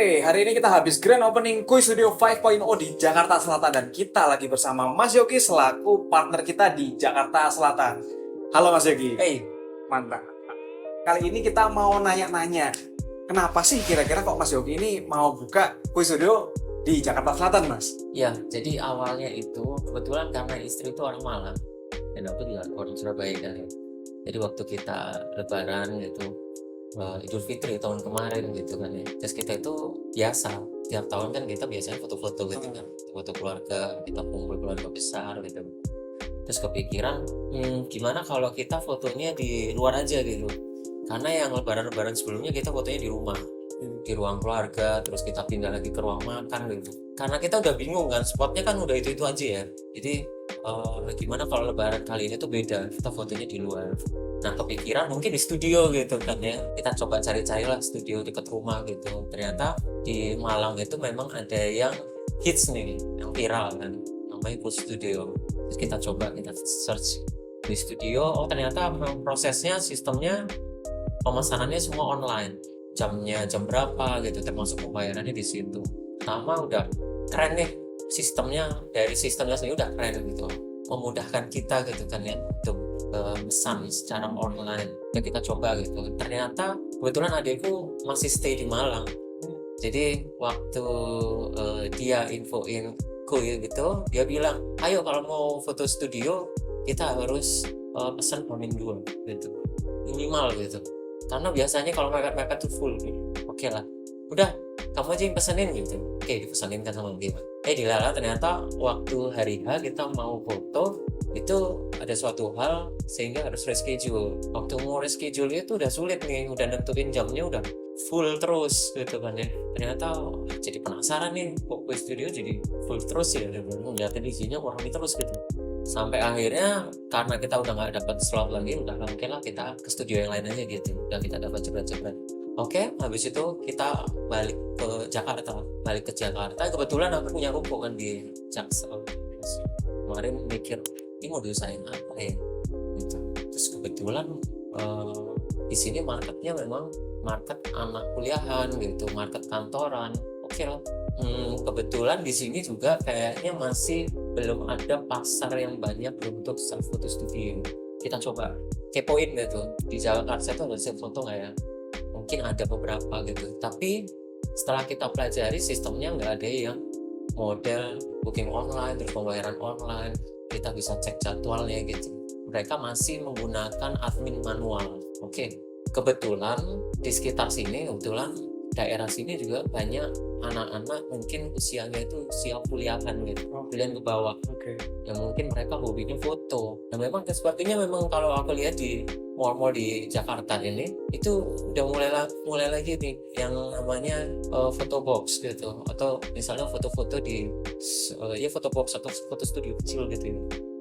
Oke, hari ini kita habis grand opening Koi Studio 5.0 di Jakarta Selatan dan kita lagi bersama Mas Yogi selaku partner kita di Jakarta Selatan. Halo Mas Yogi. Hey, Mantap. Kali ini kita mau nanya-nanya, kenapa sih kira-kira kok Mas Yogi ini mau buka Koi Studio di Jakarta Selatan, Mas? ya jadi awalnya itu kebetulan karena istri itu orang Malang dan aku juga orang Surabaya kan ya. Jadi waktu kita Lebaran gitu, Idul Fitri tahun kemarin gitu kan ya. Terus kita itu biasa tiap tahun kan kita biasanya foto-foto gitu kan, foto keluarga, kita kumpul keluarga besar gitu. Terus kepikiran, gimana kalau kita fotonya di luar aja gitu. Karena yang Lebaran-Lebaran sebelumnya kita fotonya di rumah, di ruang keluarga, terus kita pindah lagi ke ruang makan gitu. Karena kita udah bingung kan, spotnya kan udah itu aja ya. Jadi gimana kalau Lebaran kali ini tuh beda, kita fotonya di luar. Nah kepikiran mungkin di studio gitu kan ya. Kita coba cari-cari lah studio dekat rumah gitu. Ternyata di Malang itu memang ada yang hits nih, yang viral kan, namanya Cool Studio. Terus kita coba, kita search di studio, oh ternyata memang prosesnya, sistemnya, pemesanannya semua online, jamnya jam berapa gitu, termasuk pembayarannya di situ. Pertama udah keren nih sistemnya, dari sistemnya sendiri udah keren gitu, memudahkan kita gitu kan ya untuk pesan secara online. Ya kita coba gitu. Ternyata kebetulan adikku masih stay di Malang, jadi waktu dia infoin Koi gitu, dia bilang, ayo kalau mau foto studio kita harus pesan Hamin 2 gitu, minimal gitu. Karena biasanya kalau mepet-mepet tuh full gitu. Oke lah, udah kamu aja yang pesenin gitu. Oke, dipesenin kan sama dia. Dilala ternyata waktu hari H kita mau foto itu ada suatu hal sehingga harus reschedule. Waktu mau reschedule itu udah sulit nih, udah nentuin jamnya udah full terus gitu kan ya. Ternyata jadi penasaran nih, kok Koi Studio jadi full terus ya, ngeliatin isinya kurang terus gitu. Sampai akhirnya karena kita udah nggak dapat slot lagi, udah oke lah kita ke studio yang lain aja gitu. Udah kita dapat jebret-jebret. Oke, habis itu kita balik ke Jakarta. Kebetulan aku punya ruko kan di Jaksel. Kemarin mikir, ini mau diusahain apa ya? Gitu. Terus kebetulan di sini marketnya memang market anak kuliahan gitu, market kantoran. Oke lah. Kebetulan di sini juga kayaknya masih belum ada pasar yang banyak untuk self photo studio. Kita coba kepoin gitu, di Jakarta itu ada self photo nggak ya? Mungkin ada beberapa gitu, tapi setelah kita pelajari sistemnya nggak ada yang model booking online terus pembayaran online, kita bisa cek jadwalnya gitu. Mereka masih menggunakan admin manual. Oke, kebetulan di sekitar sini, kebetulan daerah sini juga banyak anak-anak mungkin usianya itu usia kuliahan gitu, kuliah ke bawah. Yang mungkin mereka hobinya foto. Dan memang sepertinya memang kalau aku lihat di mall-mall di Jakarta ini itu udah mulai lagi nih yang namanya photo box gitu, atau misalnya foto-foto di ya foto box atau foto studio kecil gitu ya.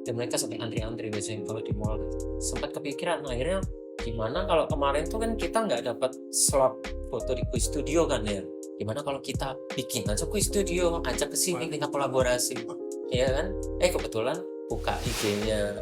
Dan mereka sampai antri-antri biasanya kalau di mall gitu. Sempat kepikiran akhirnya gimana kalau kemarin tuh kan kita nggak dapat slot foto di Koi Studio kan ya, gimana kalau kita bikin aja Koi Studio, ajak ke sini kita kolaborasi ya kan. Kebetulan buka IG-nya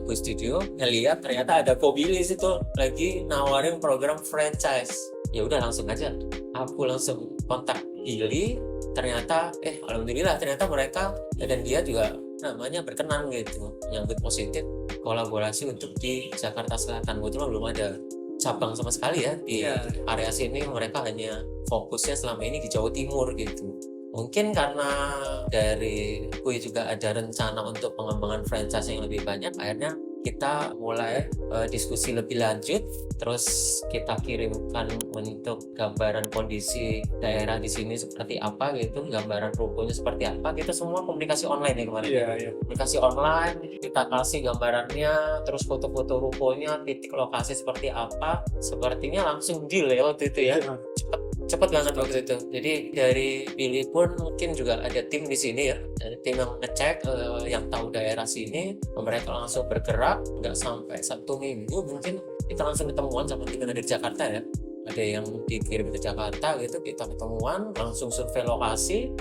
Koi Studio, ngeliat ternyata ada Kobilis itu lagi nawarin program franchise. Ya udah langsung aja aku langsung kontak Billy. Ternyata alhamdulillah ternyata mereka dan dia juga namanya berkenan gitu, nyambut positif kolaborasi untuk di Jakarta Selatan. Kebetulan belum ada cabang sama sekali ya di area sini, mereka hanya fokusnya selama ini di Jawa Timur gitu. Mungkin karena dari Koi juga ada rencana untuk pengembangan franchise yang lebih banyak, akhirnya kita mulai diskusi lebih lanjut, terus kita kirimkan untuk gambaran kondisi daerah di sini seperti apa gitu, gambaran rukonya seperti apa, kita semua komunikasi online ya kemarin. Komunikasi online, kita kasih gambarannya, terus foto-foto rukonya, titik lokasi seperti apa, sepertinya langsung deal ya waktu itu ya. Cepat banget waktu itu. Jadi dari Billy pun mungkin juga ada tim di sini ya, ada tim yang ngecek, yang tahu daerah sini, mereka langsung bergerak, nggak sampai 1 minggu mungkin kita langsung ketemuan sama tim dari Jakarta ya. Ada yang dikirim ke Jakarta gitu, kita ketemuan, langsung survei lokasi,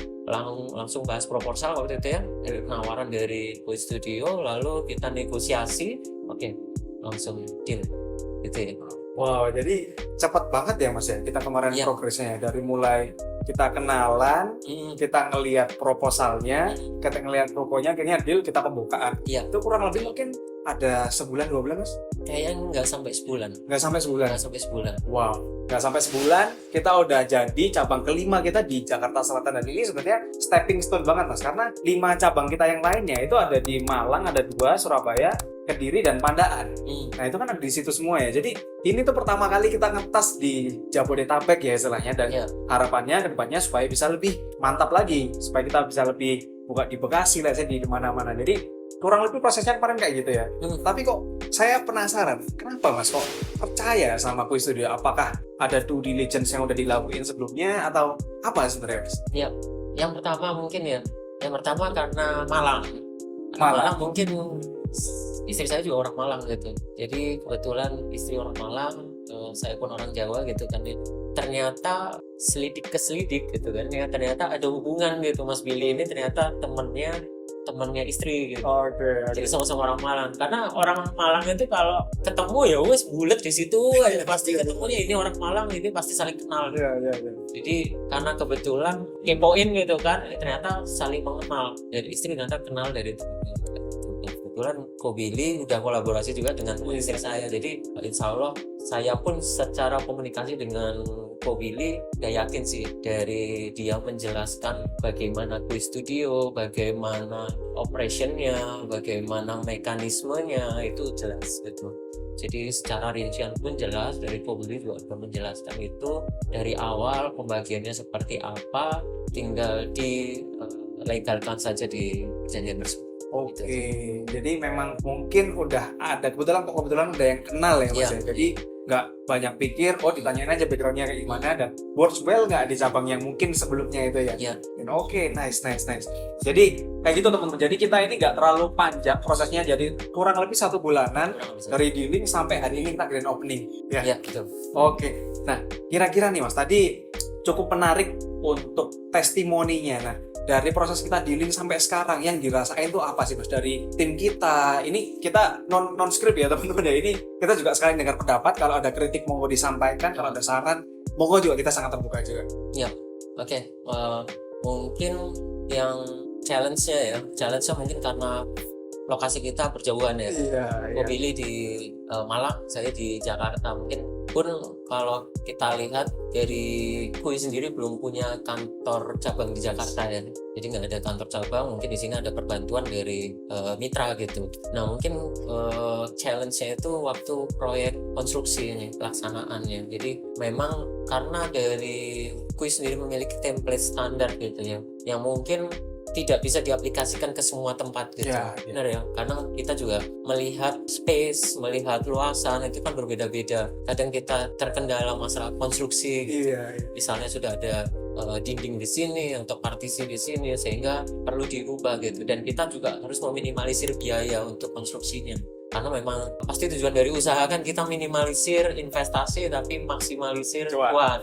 langsung bahas proposal waktu itu ya, penawaran dari Koi Studio, lalu kita negosiasi, oke, langsung deal gitu ya. Wow, jadi cepat banget ya Mas ya kita kemarin progresnya ya, dari mulai kita kenalan, Hmm, kita ngelihat proposalnya, kita ngelihat proponya, akhirnya deal, kita pembukaan. Iya. Itu kurang lebih mungkin ada sebulan 2 bulan mas? kayaknya nggak sampai sebulan. Nggak sampai sebulan. Nggak sampai sebulan. Wow, nggak sampai sebulan kita udah jadi cabang kelima kita di Jakarta Selatan, dan ini sebenarnya stepping stone banget mas, karena 5 cabang kita yang lainnya itu ada di Malang, ada 2, Surabaya, Kediri, dan Pandaan. Hmm, Nah itu kan ada di situ semua ya. Jadi ini tuh pertama kali kita ngetas di Jabodetabek ya istilahnya, dan Iya. harapannya kedepannya supaya bisa lebih mantap lagi, supaya kita bisa lebih buka di Bekasi, let's say di mana-mana. Jadi kurang lebih prosesnya kemarin kayak gitu ya. Hmm. Tapi kok saya penasaran, kenapa mas kok percaya sama Quiz Studio? Apakah ada due diligence yang udah dilakuin sebelumnya atau apa sebenarnya mas? Yang pertama mungkin ya, yang pertama karena Malang. Malang. Mungkin istri saya juga orang Malang gitu. Jadi kebetulan istri orang Malang, saya pun orang Jawa gitu kan. Ternyata selidik ke selidik gitu kan. Ya, ternyata ada hubungan gitu. Mas Billy ini ternyata temannya istri gitu. Oke. Jadi sama-sama orang Malang. Karena orang Malang itu kalau ketemu ya wes bulet di situ aja pasti ketemunya ini orang Malang, ini pasti saling kenal. Iya. Jadi karena kebetulan kepoin gitu kan, ternyata saling mengenal. Dari istri ternyata kenal dari itu. Kebetulan Ko Billy udah kolaborasi juga dengan teman istri saya. Jadi insya Allah saya pun secara komunikasi dengan Ko Billy udah yakin sih, dari dia menjelaskan bagaimana Quiz Studio, bagaimana operationnya, bagaimana mekanismenya, itu jelas gitu. Jadi secara rincian pun jelas, dari Ko Billy juga sudah menjelaskan itu dari awal, pembagiannya seperti apa, tinggal dilegalkan saja di perjanjian tersebut. Oke, Gitu. jadi memang mungkin udah ada kebetulan udah yang kenal ya mas Iya. ya. Jadi nggak banyak pikir, ditanyain aja backgroundnya kayak gimana dan works well nggak di cabang yang mungkin sebelumnya itu ya. Iya. Dan oke, nice. Jadi kayak gitu teman-teman. Jadi kita ini nggak terlalu panjang prosesnya, jadi kurang lebih 1 bulanan dari dealing sampai hari ini kita grand opening. Ya. Iya, betul. Oke, nah kira-kira nih mas, tadi cukup menarik untuk testimoninya. Nah, dari proses kita dealing sampai sekarang yang dirasain tuh apa sih mas dari tim kita? Ini kita non script ya teman-teman ya. Ini kita juga sekalian dengar pendapat. Kalau ada kritik monggo disampaikan, kalau ada saran monggo juga, kita sangat terbuka juga. Oke, mungkin yang challenge-nya mungkin karena lokasi kita berjauhan ya. Iya. Ko Billy di Malang, saya di Jakarta. Mungkin pun kalau kita lihat dari Kui sendiri belum punya kantor cabang di Jakarta ya. Jadi nggak ada kantor cabang, mungkin di sini ada perbantuan dari mitra gitu. Nah mungkin challenge-nya itu waktu proyek konstruksi ini, pelaksanaannya. Jadi memang karena dari Kui sendiri memiliki template standar gitu ya, yang mungkin tidak bisa diaplikasikan ke semua tempat gitu. Iya. Benar ya, karena kita juga melihat space, melihat luasan itu kan berbeda-beda. Kadang kita terkendala masalah konstruksi, Iya. misalnya sudah ada dinding di sini atau partisi di sini, sehingga perlu dirubah gitu. Dan kita juga harus meminimalisir biaya untuk konstruksinya. Karena memang pasti tujuan dari usaha kan kita minimalisir investasi tapi maksimalisir Cuan. cuan.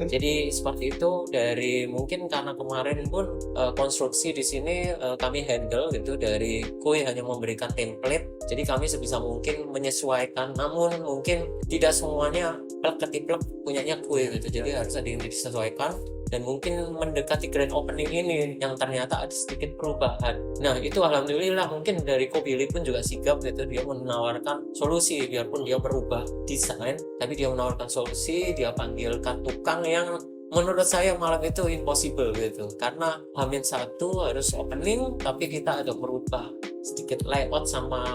Jadi seperti itu. Dari mungkin karena kemarin pun konstruksi di sini kami handle gitu, dari Kui hanya memberikan template. Jadi kami sebisa mungkin menyesuaikan, namun mungkin tidak semuanya plek ketiplek punyanya Kui gitu. Jadi harus ada yang disesuaikan. Dan mungkin mendekati grand opening ini yang ternyata ada sedikit perubahan. Nah itu alhamdulillah mungkin dari Ko Billy pun juga sigap gitu, dia menawarkan solusi, biarpun dia merubah desain tapi dia menawarkan solusi. Dia panggilkan tukang yang menurut saya malam itu impossible gitu, karena H-1 harus opening tapi kita ada merubah sedikit layout sama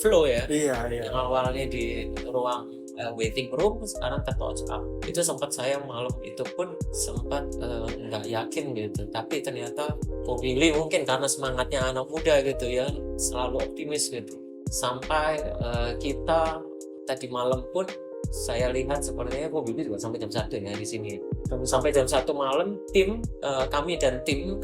flow ya. Iya. Yang awalnya di ruang waiting room sekarang ke touch up. Itu sempat saya malam itu pun sempat nggak yakin gitu, tapi ternyata Ko Billy mungkin karena semangatnya anak muda gitu ya, selalu optimis gitu. Sampai kita tadi malam pun saya lihat sepertinya Ko Billy juga sampai jam 1 ya di sini. Sampai jam 1 malam kami dan tim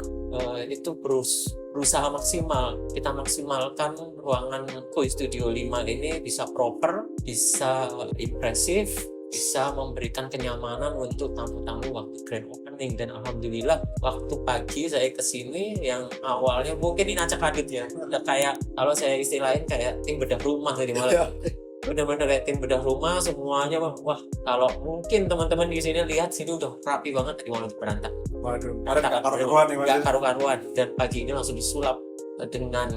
itu berusaha maksimal. Kita maksimalkan ruangan Quiz Studio 5 ini bisa proper, bisa impresif, bisa memberikan kenyamanan untuk tamu-tamu waktu grand opening. Dan alhamdulillah waktu pagi saya kesini, yang awalnya mungkin ini acak adut ya, udah kayak kalau saya istilahin kayak tim bedah rumah tadi malam. benar-benar kayak tim bedah rumah semuanya. Wah, kalau mungkin teman-teman di sini lihat sini udah rapi banget dari malam berantak. Waduh, kemarin nggak karu-karuan nih Mas. Nggak karu-karuan, dan pagi ini langsung disulap dengan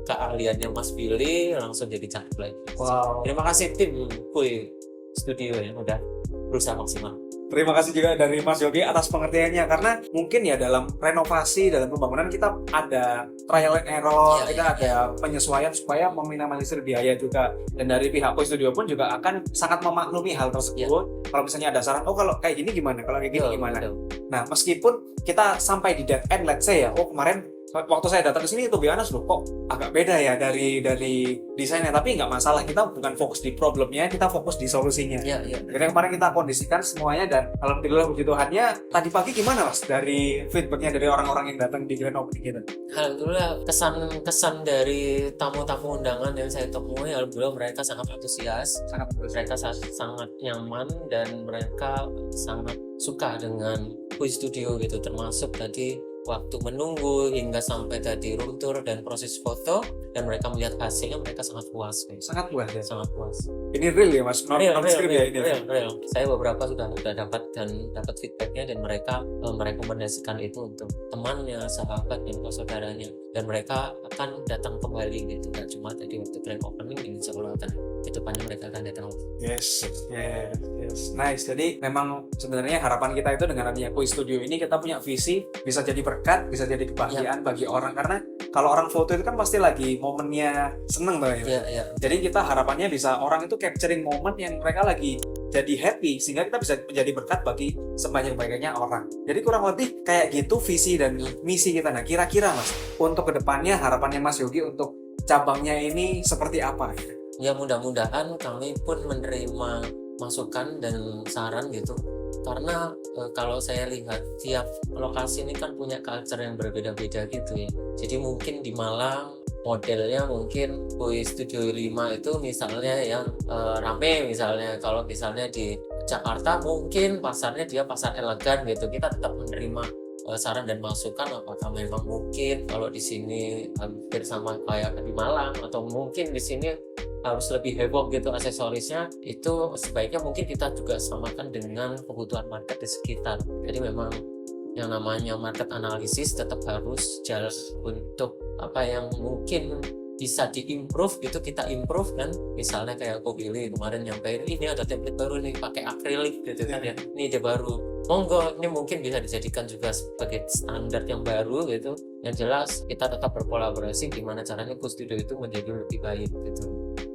keahliannya Mas Billy langsung jadi cakep lagi. Wow. Terima kasih tim Kuy Studio yang udah berusaha maksimal. Terima kasih juga dari Mas Yogi atas pengertiannya, karena mungkin ya dalam renovasi, dalam pembangunan kita ada trial and error, Iya, kita iya, ada penyesuaian supaya meminimalisir biaya juga. Dan dari pihak Koi Studio pun juga akan sangat memaklumi hal tersebut. Kalau misalnya ada saran, oh kalau kayak gini gimana, kalau kayak gini Betul, gimana. betul. Nah, meskipun kita sampai di dead end, let's say ya, oh kemarin waktu saya datang ke sini itu biasa loh, kok agak beda ya dari desainnya, tapi nggak masalah, kita bukan fokus di problemnya, kita fokus di solusinya. Iya, iya. Jadi kemarin kita kondisikan semuanya, dan alhamdulillah puji Tuhannya tadi pagi gimana Mas dari feedbacknya dari orang-orang yang datang di grand opening kita? Alhamdulillah kesan dari tamu-tamu undangan yang saya temui, alhamdulillah mereka sangat antusias, mereka sangat nyaman, dan mereka sangat suka dengan Koi Studio gitu, termasuk tadi waktu menunggu hingga sampai tadi room tour dan proses foto, dan mereka melihat hasilnya mereka sangat puas guys. Sangat puas ya. Sangat puas. Ini real ya Mas, non script ya ini. Real. Saya beberapa sudah dapat feedbacknya, dan mereka merekomendasikan itu untuk temannya, sahabat, dan saudaranya, dan mereka akan datang kembali gitu, nggak cuma tadi waktu grand opening, insya Allah ke depannya mereka akan datang. Yes, nice. Jadi memang sebenarnya harapan kita itu dengan adanya Koi Studio ini, kita punya visi bisa jadi berkat, bisa jadi kebahagiaan bagi orang, karena kalau orang foto itu kan pasti lagi momennya seneng tuh ya. Iya. Jadi kita harapannya bisa orang itu capturing momen yang mereka lagi jadi happy, sehingga kita bisa menjadi berkat bagi sebanyak-banyaknya orang. Jadi kurang lebih kayak gitu visi dan misi kita. Nah, kira-kira Mas, untuk kedepannya harapannya Mas Yogi untuk cabangnya ini seperti apa? Ya mudah-mudahan kami pun menerima masukan dan saran gitu, karena kalau saya lihat tiap lokasi ini kan punya culture yang berbeda-beda gitu ya. Jadi mungkin di Malang modelnya mungkin Koi Studio 5 itu misalnya yang rame, misalnya kalau misalnya di Jakarta mungkin pasarnya dia pasar elegan gitu. Kita tetap menerima saran dan masukan, apakah memang mungkin kalau di sini hampir sama kayak di Malang, atau mungkin di sini harus lebih heboh gitu aksesorisnya, itu sebaiknya mungkin kita juga samakan dengan kebutuhan market di sekitar. Jadi memang yang namanya market analisis tetap harus jalan untuk apa yang mungkin bisa diimprove gitu, kita improve kan. Misalnya kayak aku pilih kemarin nyampein ini ada template baru nih pakai akrilik gitu kan ya, ini ide baru, monggo ini mungkin bisa dijadikan juga sebagai standar yang baru gitu. Yang jelas kita tetap berkolaborasi gimana caranya Koi Studio itu menjadi lebih baik gitu.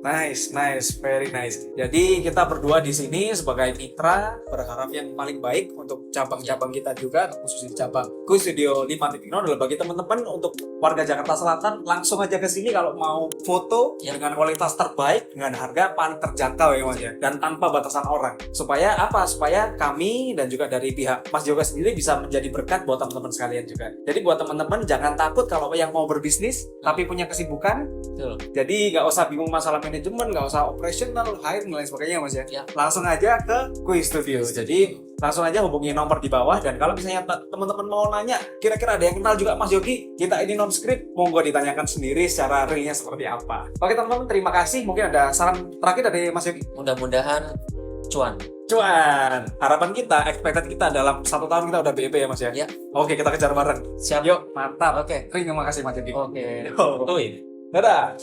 Nice, very nice. Jadi kita berdua di sini sebagai mitra berharap yang paling baik untuk cabang-cabang kita juga, khusus di cabang Koi Studio 5.0 adalah bagi teman-teman untuk warga Jakarta Selatan, langsung aja ke sini kalau mau foto dengan kualitas terbaik dengan harga paling terjangkau ya Mas ya, dan tanpa batasan orang. Supaya apa? Supaya kami dan juga dari pihak Mas Yoga sendiri bisa menjadi berkat buat teman-teman sekalian juga. Jadi buat teman-teman jangan takut kalau yang mau berbisnis tapi punya kesibukan. Betul. Jadi nggak usah bingung masalah manajemen, nggak usah operational, hiring dan lain sebagainya Mas ya. Langsung aja ke Koi Studio. Jadi langsung aja hubungi nomor di bawah, dan kalau misalnya teman-teman mau nanya kira-kira ada yang kenal juga Mas Yogi, kita ini non script, monggo ditanyakan sendiri secara realnya seperti apa. Oke teman-teman, terima kasih. Mungkin ada saran terakhir dari Mas Yogi. Mudah-mudahan cuan. Harapan kita, expected kita dalam 1 tahun kita udah BEP ya Mas ya. Ya. Oke, kita kejar bareng. Siap. Yuk, mantap. Oke. Terima kasih Mas Yogi. Oke. Yo. Tuh. Dadah.